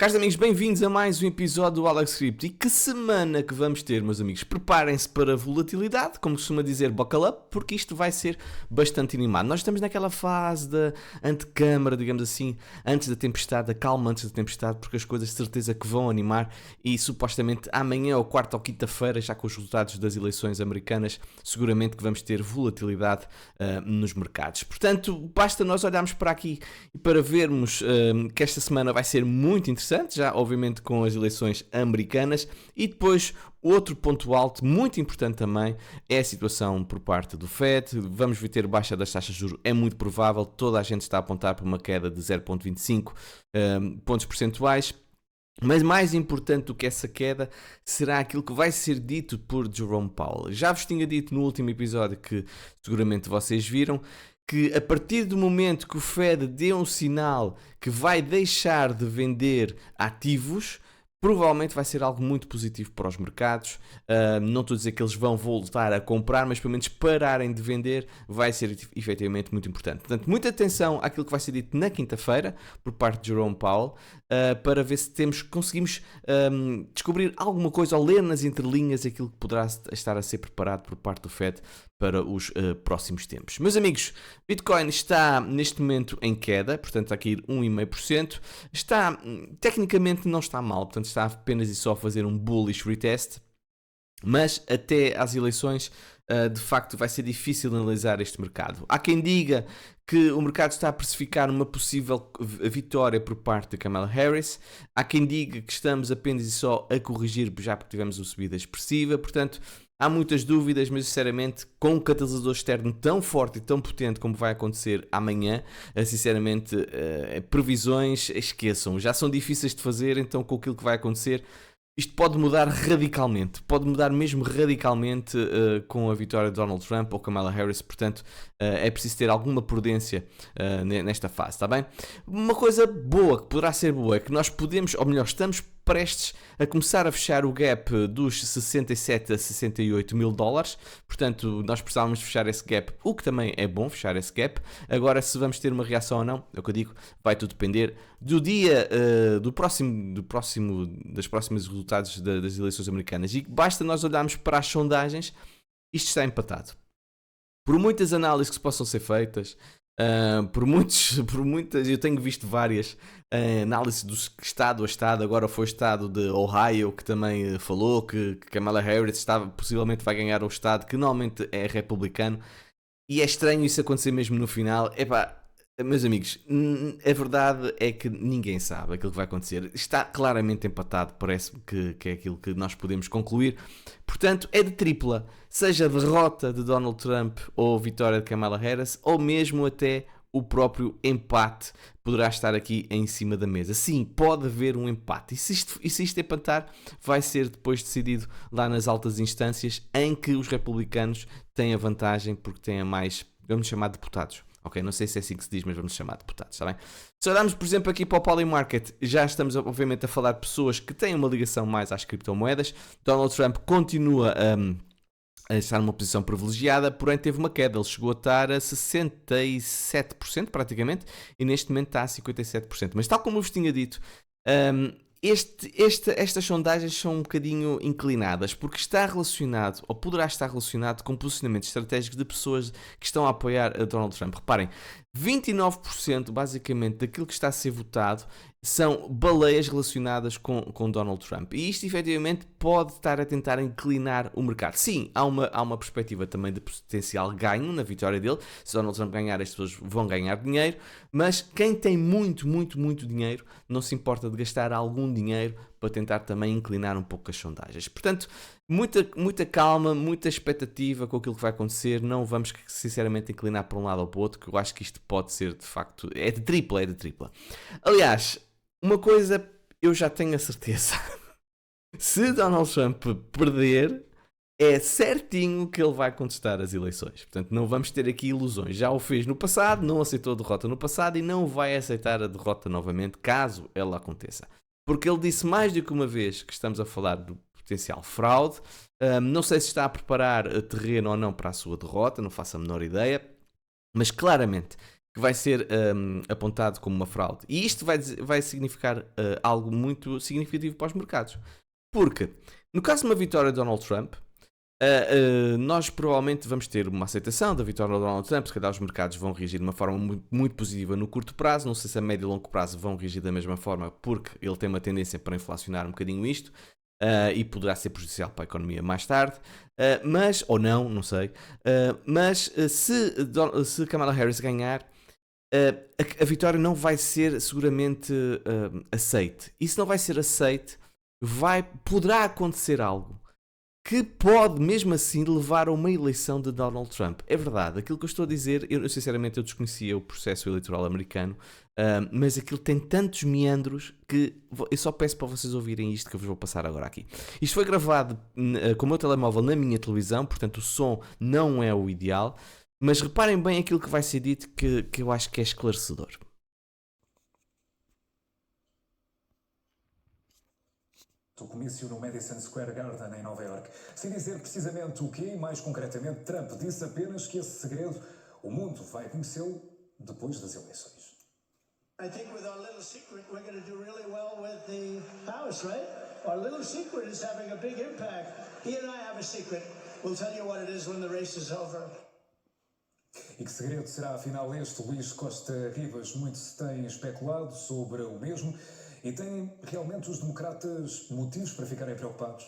Caros amigos, bem-vindos a mais um episódio do Alex Crypto. E que semana que vamos ter, meus amigos? Preparem-se para a volatilidade, como costuma dizer, buckle up, porque isto vai ser bastante animado. Nós estamos naquela fase da antecâmara, digamos assim, antes da tempestade, da calma antes da tempestade, porque as coisas de certeza que vão animar e supostamente amanhã ou quarta ou quinta-feira, já com os resultados das eleições americanas, seguramente que vamos ter volatilidade nos mercados. Portanto, basta nós olharmos para aqui e para vermos que esta semana vai ser muito interessante, já obviamente com as eleições americanas, e depois outro ponto alto, muito importante também, é a situação por parte do Fed. Vamos ter baixa das taxas de juros, é muito provável, toda a gente está a apontar para uma queda de 0,25 pontos percentuais. Mas mais importante do que essa queda será aquilo que vai ser dito por Jerome Powell. Já vos tinha dito no último episódio, que seguramente vocês viram, que a partir do momento que o Fed dê um sinal que vai deixar de vender ativos, provavelmente vai ser algo muito positivo para os mercados. Não estou a dizer que eles vão voltar a comprar, mas pelo menos pararem de vender vai ser efetivamente muito importante. Portanto, muita atenção àquilo que vai ser dito na quinta-feira por parte de Jerome Powell, para ver se conseguimos descobrir alguma coisa ou ler nas entrelinhas aquilo que poderá estar a ser preparado por parte do Fed para os próximos tempos. Meus amigos, Bitcoin está neste momento em queda, portanto está a cair 1,5%. Tecnicamente não está mal, portanto está apenas e só a fazer um bullish retest, mas até às eleições de facto vai ser difícil analisar este mercado. Há quem diga que o mercado está a precificar uma possível vitória por parte de Kamala Harris. Há quem diga que estamos apenas e só a corrigir, já porque tivemos uma subida expressiva. Portanto, há muitas dúvidas, mas sinceramente, com um catalisador externo tão forte e tão potente como vai acontecer amanhã, sinceramente, previsões, esqueçam, já são difíceis de fazer. Então com aquilo que vai acontecer, isto pode mudar radicalmente, pode mudar mesmo radicalmente com a vitória de Donald Trump ou Kamala Harris. Portanto, é preciso ter alguma prudência nesta fase, está bem? Uma coisa boa, que poderá ser boa, é que nós podemos, ou melhor, estamos prestes a começar a fechar o gap dos 67 a 68 mil dólares. Portanto, nós precisávamos fechar esse gap, o que também é bom, fechar esse gap. Agora, se vamos ter uma reação ou não, é o que eu digo, vai tudo depender do dia, das próximas resultados das eleições americanas. E basta nós olharmos para as sondagens, isto está empatado. Por muitas análises que possam ser feitas, por muitas, eu tenho visto várias análises do estado a estado. Agora foi o estado de Ohio que também falou que Kamala Harris possivelmente vai ganhar o estado que normalmente é republicano, e é estranho isso acontecer mesmo no final. Epá, meus amigos, a verdade é que ninguém sabe aquilo que vai acontecer. Está claramente empatado, parece-me que é aquilo que nós podemos concluir. Portanto, é de tripla, seja a derrota de Donald Trump ou a vitória de Kamala Harris, ou mesmo até o próprio empate poderá estar aqui em cima da mesa. Sim, pode haver um empate. E se isto empatar, vai ser depois decidido lá nas altas instâncias, em que os republicanos têm a vantagem porque têm a mais, vamos chamar, deputados. Ok, não sei se é assim que se diz, mas vamos chamar de deputados, está bem? Se olharmos, por exemplo, aqui para o Polymarket, já estamos obviamente a falar de pessoas que têm uma ligação mais às criptomoedas. Donald Trump continua a estar numa posição privilegiada, porém teve uma queda. Ele chegou a estar a 67% praticamente, e neste momento está a 57%. Mas tal como eu vos tinha dito, estas sondagens são um bocadinho inclinadas, porque está relacionado, ou poderá estar relacionado, com posicionamentos estratégicos de pessoas que estão a apoiar a Donald Trump. Reparem, 29% basicamente daquilo que está a ser votado são baleias relacionadas com Donald Trump. E isto efetivamente pode estar a tentar inclinar o mercado. Sim, há uma perspectiva também de potencial ganho na vitória dele. Se Donald Trump ganhar, as pessoas vão ganhar dinheiro. Mas quem tem muito, muito, muito dinheiro não se importa de gastar algum dinheiro para tentar também inclinar um pouco as sondagens. Portanto, muita calma, muita expectativa com aquilo que vai acontecer. Não vamos sinceramente inclinar para um lado ou para o outro, que eu acho que isto pode ser de facto, é de tripla. Aliás, uma coisa eu já tenho a certeza: se Donald Trump perder, é certinho que ele vai contestar as eleições. Portanto, não vamos ter aqui ilusões. Já o fez no passado, não aceitou a derrota no passado e não vai aceitar a derrota novamente caso ela aconteça. Porque ele disse mais do que uma vez que estamos a falar do potencial fraude. Não sei se está a preparar terreno ou não para a sua derrota, não faço a menor ideia. Mas claramente que vai ser apontado como uma fraude. E isto vai significar algo muito significativo para os mercados. Porque, no caso de uma vitória de Donald Trump, nós provavelmente vamos ter uma aceitação da vitória de Donald Trump. Se calhar os mercados vão reagir de uma forma muito, muito positiva no curto prazo. Não sei se a médio e longo prazo vão reagir da mesma forma, porque ele tem uma tendência para inflacionar um bocadinho isto. E poderá ser prejudicial para a economia mais tarde, mas, ou não sei, mas se Kamala Harris ganhar, a vitória não vai ser seguramente aceite. E se não vai ser aceite, poderá acontecer algo que pode mesmo assim levar a uma eleição de Donald Trump. É verdade, aquilo que eu estou a dizer, eu sinceramente desconhecia o processo eleitoral americano, mas aquilo tem tantos meandros que eu só peço para vocês ouvirem isto que eu vos vou passar agora aqui. Isto foi gravado com o meu telemóvel na minha televisão, portanto o som não é o ideal, mas reparem bem aquilo que vai ser dito que eu acho que é esclarecedor. O comício no Madison Square Garden, em Nova York. Sem dizer precisamente o quê, mais concretamente, Trump disse apenas que esse segredo o mundo vai conhecê-lo depois das eleições. I think with our little secret, we're going to do really well with the House, right? Our little secret is having a big impact. He and I have a secret. We'll tell you what it is when the race is over. E que segredo será afinal este? Luís Costa Rivas, muito se tem especulado sobre o mesmo. E têm realmente os democratas motivos para ficarem preocupados?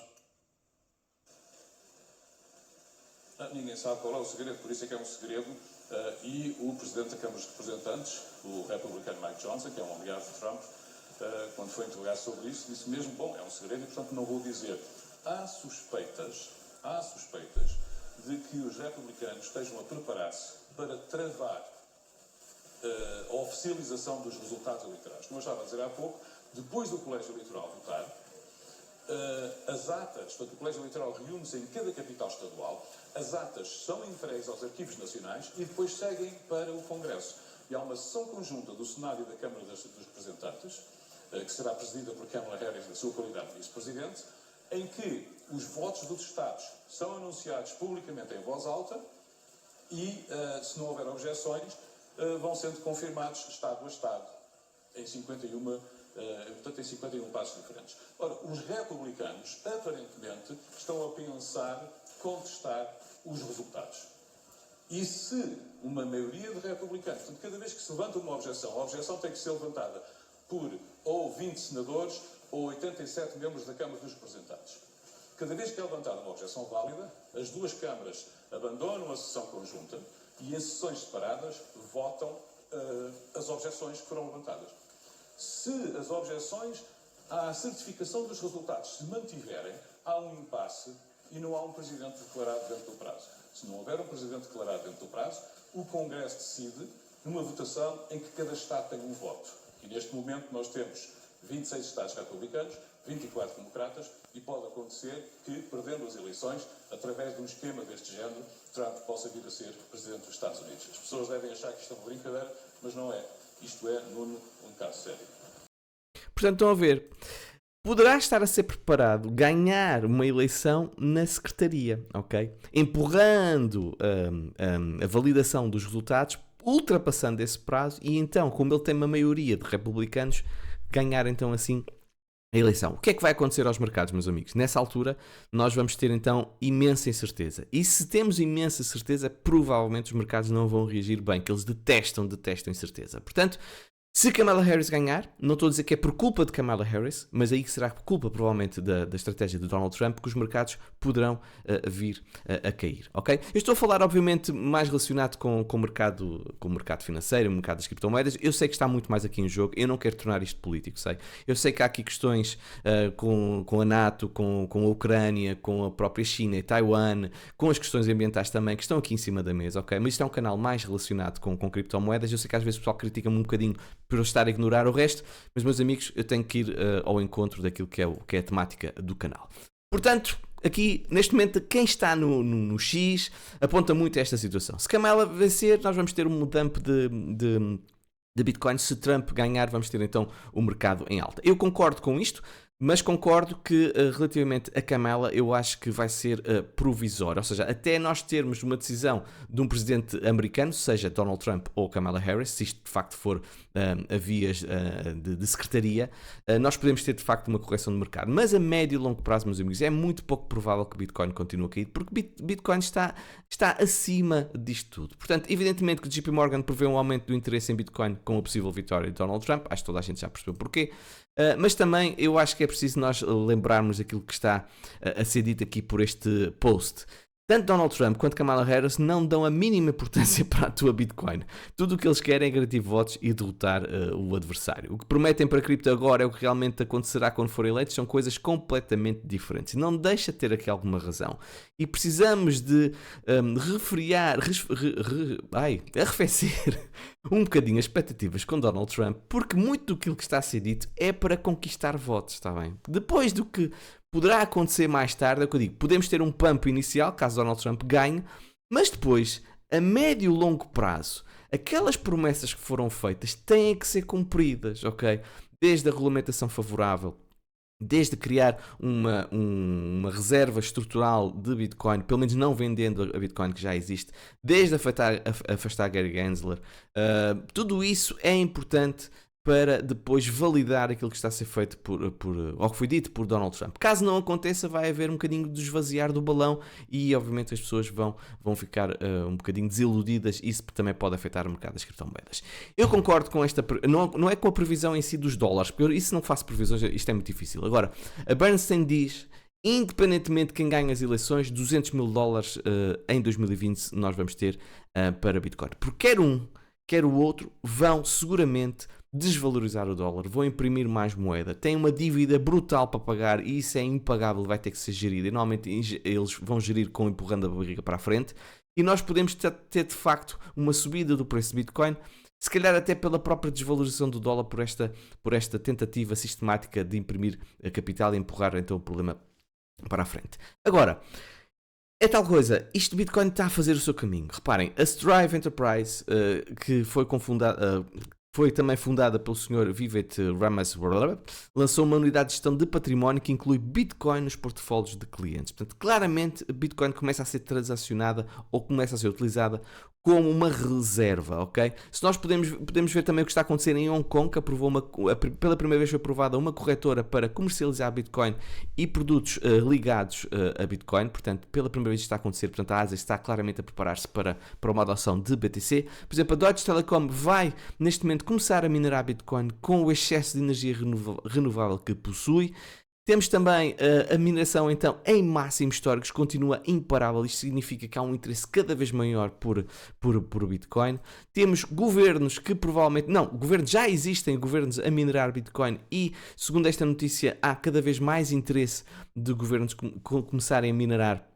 Ninguém sabe qual é o segredo, por isso é que é um segredo. E o Presidente da Câmara dos Representantes, o republicano Mike Johnson, que é um aliado de Trump, quando foi interrogado sobre isso, disse mesmo, bom, é um segredo e portanto não vou dizer. Há suspeitas de que os republicanos estejam a preparar-se para travar a oficialização dos resultados eleitorais. Como eu estava a dizer há pouco, depois do Colégio Eleitoral votar, as atas, portanto, o Colégio Eleitoral reúne-se em cada capital estadual, as atas são entregues aos arquivos nacionais e depois seguem para o Congresso. E há uma sessão conjunta do Senado e da Câmara dos Representantes, que será presidida por Kamala Harris na sua qualidade de vice-presidente, em que os votos dos Estados são anunciados publicamente em voz alta e, se não houver objeções, vão sendo confirmados Estado a Estado, em 51 passos diferentes. Ora, os republicanos, aparentemente, estão a pensar contestar os resultados. E se uma maioria de republicanos, portanto, cada vez que se levanta uma objeção, a objeção tem que ser levantada por ou 20 senadores ou 87 membros da Câmara dos Representantes. Cada vez que é levantada uma objeção válida, as duas câmaras abandonam a sessão conjunta e em sessões separadas votam as objeções que foram levantadas. Se as objeções à certificação dos resultados se mantiverem, há um impasse e não há um presidente declarado dentro do prazo. Se não houver um presidente declarado dentro do prazo, o Congresso decide numa votação em que cada Estado tem um voto. E neste momento nós temos 26 Estados republicanos, 24 democratas, e pode acontecer que, perdendo as eleições, através de um esquema deste género, Trump possa vir a ser presidente dos Estados Unidos. As pessoas devem achar que isto é uma brincadeira, mas não é. Isto é, Nuno, um caso sério. Portanto, estão a ver, poderá estar a ser preparado ganhar uma eleição na secretaria, ok? Empurrando a validação dos resultados, ultrapassando esse prazo, e então, como ele tem uma maioria de republicanos, ganhar então assim a eleição. O que é que vai acontecer aos mercados, meus amigos? Nessa altura, nós vamos ter então imensa incerteza. E se temos imensa certeza, provavelmente os mercados não vão reagir bem, que eles detestam incerteza. Portanto, se Kamala Harris ganhar, não estou a dizer que é por culpa de Kamala Harris, mas aí que será culpa provavelmente da estratégia de Donald Trump, que os mercados poderão vir a cair, ok? Eu estou a falar obviamente mais relacionado com o mercado financeiro, o mercado das criptomoedas. Eu sei que está muito mais aqui em jogo, eu não quero tornar isto político, sei. Eu sei que há aqui questões com a NATO, com a Ucrânia, com a própria China e Taiwan, com as questões ambientais também, que estão aqui em cima da mesa, ok? Mas isto é um canal mais relacionado com criptomoedas. Eu sei que às vezes o pessoal critica-me um bocadinho por eu estar a ignorar o resto, mas meus amigos, eu tenho que ir ao encontro daquilo que é a temática do canal. Portanto, aqui, neste momento, quem está no X aponta muito a esta situação. Se Kamala vencer, nós vamos ter um dump de Bitcoin. Se Trump ganhar, vamos ter então o mercado em alta. Eu concordo com isto. Mas concordo que relativamente a Kamala eu acho que vai ser provisório, ou seja, até nós termos uma decisão de um presidente americano, seja Donald Trump ou Kamala Harris, se isto de facto for a vias de secretaria, nós podemos ter de facto uma correção do mercado. Mas a médio e longo prazo, meus amigos, é muito pouco provável que o Bitcoin continue a cair, porque Bitcoin está acima disto tudo. Portanto, evidentemente que o JP Morgan prevê um aumento do interesse em Bitcoin com a possível vitória de Donald Trump, acho que toda a gente já percebeu porquê. Mas também eu acho que é preciso nós lembrarmos aquilo que está a ser dito aqui por este post. Tanto Donald Trump quanto Kamala Harris não dão a mínima importância para a tua Bitcoin. Tudo o que eles querem é garantir votos e derrotar o adversário. O que prometem para a cripto agora é o que realmente acontecerá quando forem eleitos, são coisas completamente diferentes. E não deixa de ter aqui alguma razão. E precisamos de arrefecer um bocadinho as expectativas com Donald Trump, porque muito do que está a ser dito é para conquistar votos, está bem? Depois do que poderá acontecer mais tarde, é o que eu digo, podemos ter um pump inicial, caso Donald Trump ganhe, mas depois, a médio e longo prazo, aquelas promessas que foram feitas têm que ser cumpridas, ok? Desde a regulamentação favorável, desde criar uma reserva estrutural de Bitcoin, pelo menos não vendendo a Bitcoin que já existe, desde afastar Gary Gensler, tudo isso é importante para depois validar aquilo que está a ser feito ou que foi dito por Donald Trump. Caso não aconteça, vai haver um bocadinho de esvaziar do balão e, obviamente, as pessoas vão ficar um bocadinho desiludidas. Isso também pode afetar o mercado das criptomoedas. Eu concordo com esta... Não é com a previsão em si dos dólares, porque isso não faço previsões, isto é muito difícil. Agora, a Bernstein diz, independentemente de quem ganha as eleições, 200 mil dólares em 2020 nós vamos ter para Bitcoin. Porque quer um, quer o outro, vão seguramente desvalorizar o dólar, vão imprimir mais moeda, têm uma dívida brutal para pagar e isso é impagável, vai ter que ser gerido e normalmente eles vão gerir empurrando a barriga para a frente e nós podemos ter de facto uma subida do preço de Bitcoin, se calhar até pela própria desvalorização do dólar por esta tentativa sistemática de imprimir capital e empurrar então o problema para a frente. Agora, é tal coisa, isto Bitcoin está a fazer o seu caminho. Reparem, a Strive Enterprise, que foi também fundada pelo Sr. Vivek Ramaswamy, lançou uma unidade de gestão de património que inclui Bitcoin nos portfólios de clientes. Portanto, claramente, Bitcoin começa a ser transacionada ou começa a ser utilizada como uma reserva, ok? Se nós podemos ver também o que está a acontecer em Hong Kong, que aprovou pela primeira vez foi aprovada uma corretora para comercializar Bitcoin e produtos ligados a Bitcoin, portanto, pela primeira vez está a acontecer, portanto, a Ásia está claramente a preparar-se para uma adoção de BTC. Por exemplo, a Deutsche Telekom vai, neste momento, começar a minerar Bitcoin com o excesso de energia renovável que possui. Temos também a mineração, então, em máximos históricos, continua imparável. Isto significa que há um interesse cada vez maior por Bitcoin. Temos governos que provavelmente... Não, governos já existem, governos a minerar Bitcoin e, segundo esta notícia, há cada vez mais interesse de governos começarem a minerar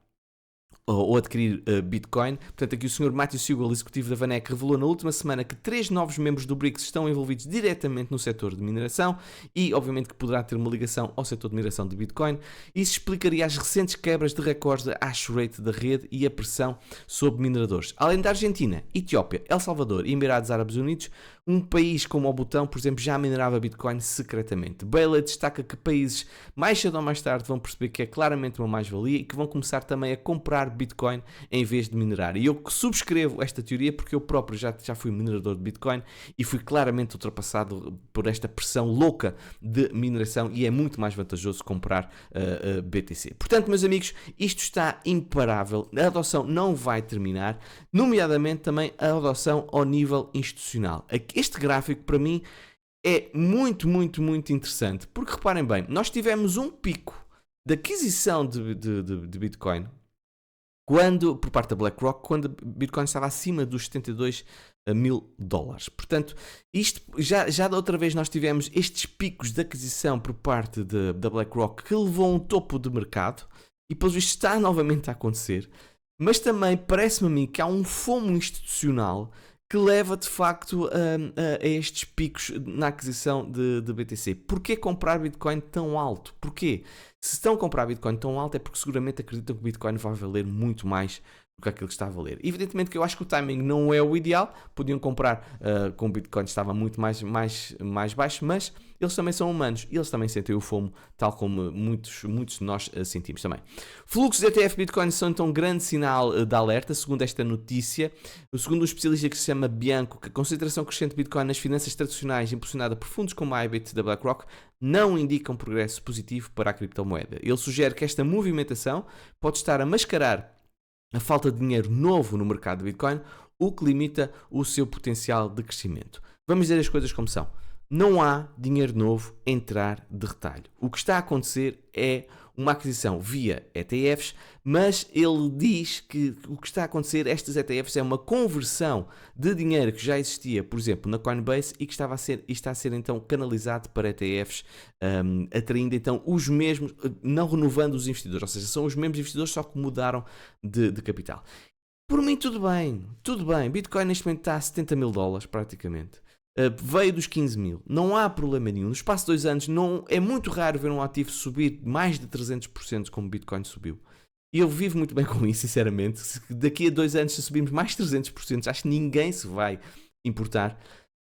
ou adquirir Bitcoin. Portanto, aqui o Sr. Matthew Siegel, executivo da VanEck, revelou na última semana que 3 novos membros do BRICS estão envolvidos diretamente no setor de mineração e, obviamente, que poderá ter uma ligação ao setor de mineração de Bitcoin. Isso explicaria as recentes quebras de recordes da hash rate da rede e a pressão sobre mineradores. Além da Argentina, Etiópia, El Salvador e Emirados Árabes Unidos, um país como o Butão, por exemplo, já minerava Bitcoin secretamente. Bailey destaca que países mais cedo ou mais tarde vão perceber que é claramente uma mais-valia e que vão começar também a comprar Bitcoin em vez de minerar. E eu subscrevo esta teoria porque eu próprio já fui minerador de Bitcoin e fui claramente ultrapassado por esta pressão louca de mineração e é muito mais vantajoso comprar BTC. Portanto, meus amigos, isto está imparável. A adoção não vai terminar, nomeadamente também a adoção ao nível institucional. Este gráfico, para mim, é muito, muito, muito interessante. Porque, reparem bem, nós tivemos um pico de aquisição de Bitcoin por parte da BlackRock, quando Bitcoin estava acima dos 72 mil dólares. Portanto, isto já da outra vez nós tivemos estes picos de aquisição por parte da BlackRock que levou a um topo de mercado e, pelos vistos, está novamente a acontecer. Mas também parece-me a mim que há um FOMO institucional que leva de facto a estes picos na aquisição de BTC. Porquê comprar Bitcoin tão alto? Porquê? Se estão a comprar Bitcoin tão alto é porque seguramente acreditam que Bitcoin vai valer muito mais que aquilo que está a valer. Evidentemente que eu acho que o timing não é o ideal, podiam comprar com o Bitcoin, estava muito mais baixo, mas eles também são humanos e eles também sentem o FOMO, tal como muitos de nós sentimos também. Fluxos de ETF Bitcoin são então um grande sinal de alerta, segundo esta notícia. Segundo um especialista que se chama Bianco, que a concentração crescente de Bitcoin nas finanças tradicionais, impulsionada por fundos como a Ibit da BlackRock, não indica um progresso positivo para a criptomoeda. Ele sugere que esta movimentação pode estar a mascarar a falta de dinheiro novo no mercado de Bitcoin, o que limita o seu potencial de crescimento. Vamos dizer as coisas como são. Não há dinheiro novo a entrar de retalho. O que está a acontecer é uma aquisição via ETFs, mas ele diz que o que está a acontecer, estes ETFs, é uma conversão de dinheiro que já existia, por exemplo, na Coinbase e que está a ser então canalizado para ETFs, atraindo então os mesmos, não renovando os investidores, ou seja, são os mesmos investidores, só que mudaram de capital. Por mim, tudo bem. Bitcoin neste momento está a $70.000 praticamente. Veio dos 15 mil, não há problema nenhum. No espaço de 2 anos é muito raro ver um ativo subir mais de 300% como o Bitcoin subiu. E eu vivo muito bem com isso, sinceramente. Se daqui a 2 anos se subirmos mais 300%, acho que ninguém se vai importar.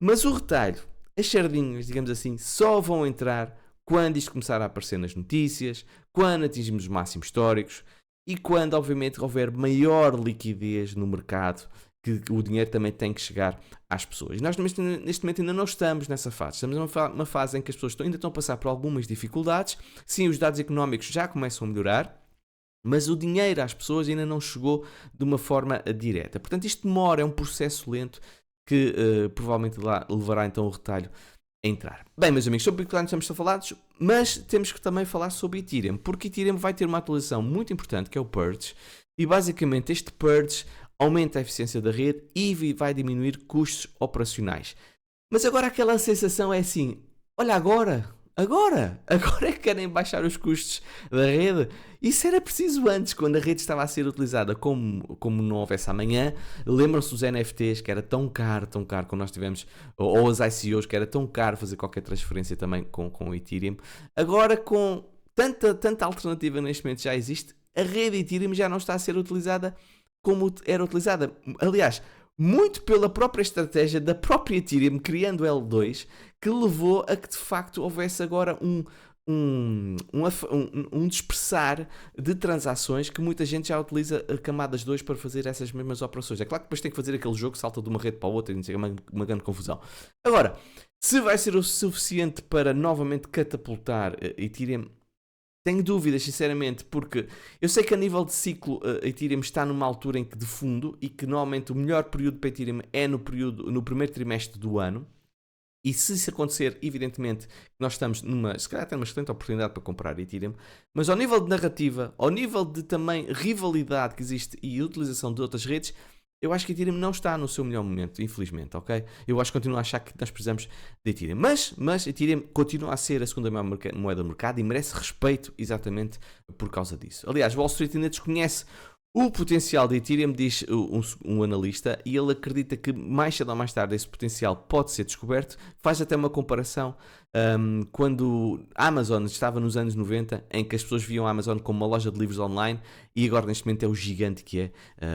Mas o retalho, as sardinhas, digamos assim, só vão entrar quando isto começar a aparecer nas notícias, quando atingimos os máximos históricos e quando, obviamente, houver maior liquidez no mercado, que o dinheiro também tem que chegar às pessoas. Nós neste momento ainda não estamos nessa fase. Estamos numa fase em que as pessoas ainda estão a passar por algumas dificuldades. Sim, os dados económicos já começam a melhorar, mas o dinheiro às pessoas ainda não chegou de uma forma direta. Portanto, isto demora, é um processo lento que provavelmente levará então o retalho a entrar. Bem, meus amigos, sobre Bitcoin estamos falados, mas temos que também falar sobre Ethereum, porque Ethereum vai ter uma atualização muito importante, que é o Purge, e basicamente este Purge aumenta a eficiência da rede e vai diminuir custos operacionais. Mas agora aquela sensação é assim, olha agora é que querem baixar os custos da rede. Isso era preciso antes, quando a rede estava a ser utilizada como não houvesse amanhã. Lembram-se dos NFTs, que era tão caro, quando nós tivemos, ou as ICOs, que era tão caro fazer qualquer transferência também com o Ethereum. Agora, com tanta alternativa neste momento já existe, a rede Ethereum já não está a ser utilizada como era utilizada. Aliás, muito pela própria estratégia da própria Ethereum, criando L2, que levou a que de facto houvesse agora um dispersar de transações, que muita gente já utiliza a camadas 2 para fazer essas mesmas operações. É claro que depois tem que fazer aquele jogo que salta de uma rede para a outra, é uma grande confusão. Agora, se vai ser o suficiente para novamente catapultar Ethereum, tenho dúvidas, sinceramente, porque eu sei que a nível de ciclo a Ethereum está numa altura em que de fundo, e que normalmente o melhor período para Ethereum é no primeiro trimestre do ano. E se isso acontecer, evidentemente, nós estamos se calhar temos uma excelente oportunidade para comprar Ethereum, mas ao nível de narrativa, ao nível de também rivalidade que existe e utilização de outras redes, eu acho que Ethereum não está no seu melhor momento, infelizmente, ok? Eu acho que continuo a achar que nós precisamos de Ethereum. Mas Ethereum continua a ser a segunda maior moeda do mercado e merece respeito exatamente por causa disso. Aliás, Wall Street ainda desconhece o potencial de Ethereum, diz um analista, e ele acredita que mais cedo ou mais tarde esse potencial pode ser descoberto. Faz até uma comparação quando a Amazon estava nos anos 90, em que as pessoas viam a Amazon como uma loja de livros online, e agora neste momento é o gigante que é,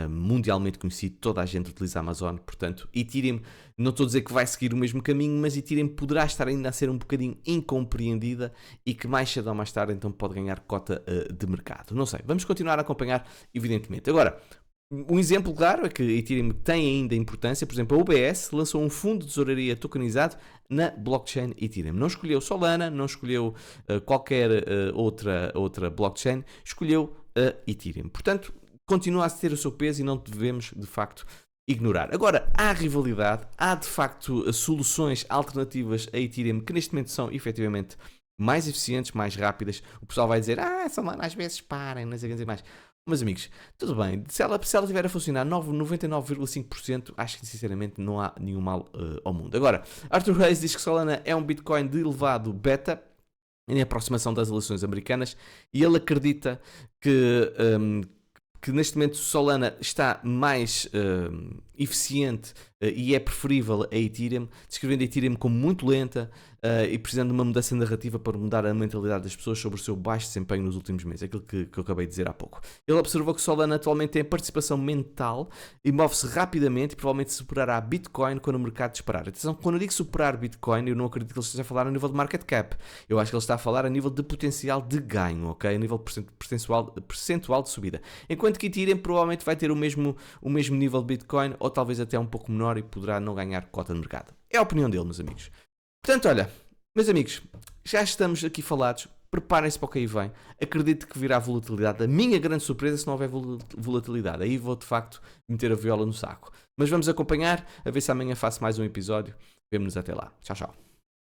mundialmente conhecido, toda a gente utiliza a Amazon. Portanto, Ethereum, não estou a dizer que vai seguir o mesmo caminho, mas Ethereum poderá estar ainda a ser um bocadinho incompreendida e que mais cedo ou mais tarde então pode ganhar cota de mercado. Não sei, vamos continuar a acompanhar, evidentemente. Agora, um exemplo claro é que Ethereum tem ainda importância. Por exemplo, a UBS lançou um fundo de tesouraria tokenizado na blockchain Ethereum. Não escolheu Solana, não escolheu qualquer outra blockchain, escolheu a Ethereum. Portanto, continua a ter o seu peso e não devemos, de facto, ignorar. Agora, há rivalidade, há de facto soluções alternativas a Ethereum que neste momento são efetivamente mais eficientes, mais rápidas. O pessoal vai dizer, Solana às vezes parem, não sei o que dizer mais. Mas amigos, tudo bem, se ela estiver a funcionar 99,5%, acho que sinceramente não há nenhum mal ao mundo. Agora, Arthur Hayes diz que Solana é um Bitcoin de elevado beta em aproximação das eleições americanas, e ele acredita que neste momento Solana está mais eficiente e é preferível a Ethereum, descrevendo a Ethereum como muito lenta e precisando de uma mudança narrativa para mudar a mentalidade das pessoas sobre o seu baixo desempenho nos últimos meses, aquilo que eu acabei de dizer há pouco. Ele observou que Solana atualmente tem a participação mental e move-se rapidamente e provavelmente superará a Bitcoin quando o mercado disparar. Atenção, quando eu digo superar Bitcoin, eu não acredito que ele esteja a falar a nível de market cap. Eu acho que ele está a falar a nível de potencial de ganho, ok? A nível percentual de subida. Enquanto que Ethereum provavelmente vai ter o mesmo nível de Bitcoin ou talvez até um pouco menor e poderá não ganhar cota de mercado. É a opinião dele, meus amigos. Portanto, olha, meus amigos, já estamos aqui falados. Preparem-se para o que aí vem. Acredito que virá volatilidade. A minha grande surpresa se não houver volatilidade. Aí vou, de facto, meter a viola no saco. Mas vamos acompanhar, a ver se amanhã faço mais um episódio. Vemo-nos até lá. Tchau, tchau.